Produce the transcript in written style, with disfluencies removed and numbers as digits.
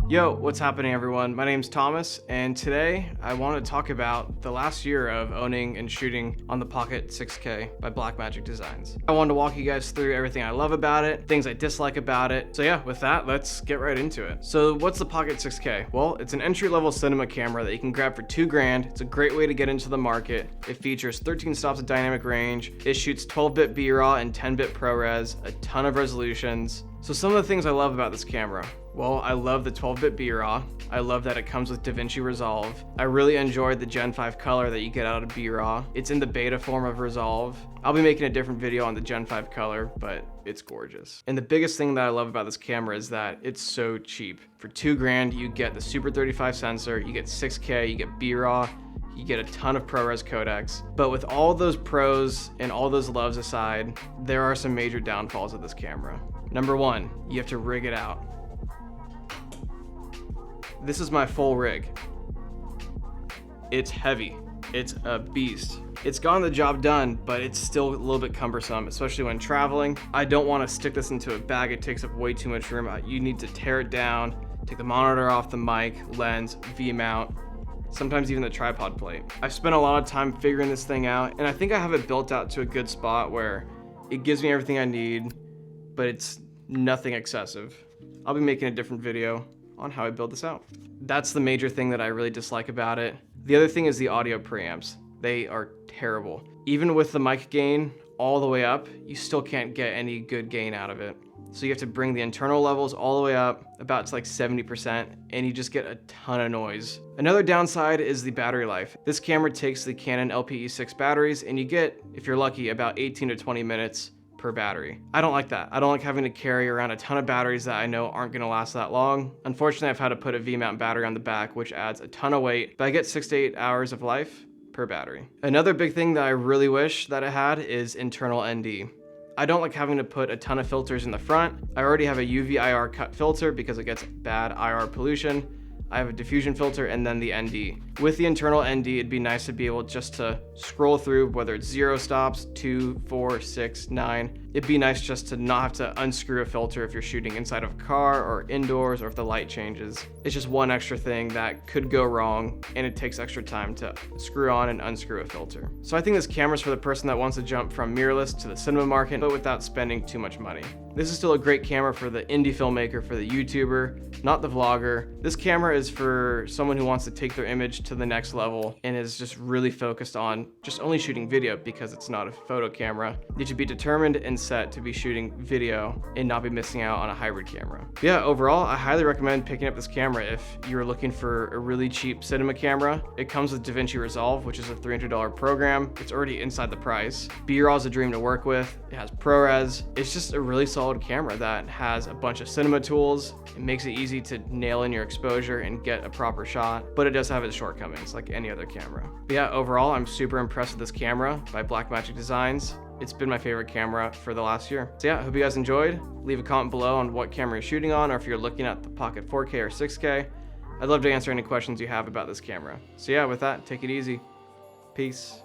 Yo, what's happening everyone? My name's Thomas, and today I want to talk about the last year of owning and shooting on the Pocket 6K by Blackmagicdesign. I wanted to walk you guys through everything I love about it, things I dislike about it. So yeah, with that, let's get right into it. So what's the Pocket 6K? Well, it's an entry-level cinema camera that you can grab for $2,000. It's a great way to get into the market. It features 13 stops of dynamic range. It shoots 12-bit B-RAW and 10-bit ProRes, a ton of resolutions. So some of the things I love about this camera. Well, I love the 12-bit B-RAW. I love that it comes with DaVinci Resolve. I really enjoyed the Gen 5 color that you get out of B-RAW. It's in the beta form of Resolve. I'll be making a different video on the Gen 5 color, but it's gorgeous. And the biggest thing that I love about this camera is that it's so cheap. For $2,000, you get the Super 35 sensor, you get 6K, you get B-RAW, you get a ton of ProRes codecs. But with all those pros and all those loves aside, there are some major downfalls of this camera. Number one, you have to rig it out. This is my full rig. It's heavy. It's a beast. It's gotten the job done, but it's still a little bit cumbersome, especially when traveling. I don't want to stick this into a bag. It takes up way too much room. You need to tear it down, take the monitor off, the mic, lens, V-mount, sometimes even the tripod plate. I've spent a lot of time figuring this thing out, and I think I have it built out to a good spot where it gives me everything I need, but it's nothing excessive. I'll be making a different video on how I build this out. That's the major thing that I really dislike about it. The other thing is the audio preamps. They are terrible. Even with the mic gain all the way up, you still can't get any good gain out of it. So you have to bring the internal levels all the way up, about to like 70%, and you just get a ton of noise. Another downside is the battery life. This camera takes the Canon LPE6 batteries, and you get, if you're lucky, about 18 to 20 minutes per battery. I don't like that. I don't like having to carry around a ton of batteries that I know aren't gonna last that long. Unfortunately, I've had to put a V-mount battery on the back, which adds a ton of weight, but I get 6 to 8 hours of life per battery. Another big thing that I really wish that it had is internal ND. I don't like having to put a ton of filters in the front. I already have a UV IR cut filter because it gets bad IR pollution. I have a diffusion filter and then the ND. With the internal ND, it'd be nice to be able just to scroll through, whether it's 0 stops, 2, 4, 6, 9. It'd be nice just to not have to unscrew a filter if you're shooting inside of a car or indoors or if the light changes. It's just one extra thing that could go wrong, and it takes extra time to screw on and unscrew a filter. So I think this camera's for the person that wants to jump from mirrorless to the cinema market, but without spending too much money. This is still a great camera for the indie filmmaker, for the YouTuber, not the vlogger. This camera is for someone who wants to take their image to the next level and is just really focused on just only shooting video because it's not a photo camera. You should be determined and set to be shooting video and not be missing out on a hybrid camera. But yeah, overall, I highly recommend picking up this camera if you're looking for a really cheap cinema camera. It comes with DaVinci Resolve, which is a $300 program. It's already inside the price. B-RAW is a dream to work with. It has ProRes. It's just a really solid camera that has a bunch of cinema tools. It makes it easy to nail in your exposure and get a proper shot, but it does have its shortcomings like any other camera. But yeah, overall, I'm super impressed with this camera by Blackmagicdesign. It's been my favorite camera for the last year. So yeah, I hope you guys enjoyed. Leave a comment below on what camera you're shooting on, or if you're looking at the Pocket 4K or 6K. I'd love to answer any questions you have about this camera. So yeah, with that, take it easy. Peace.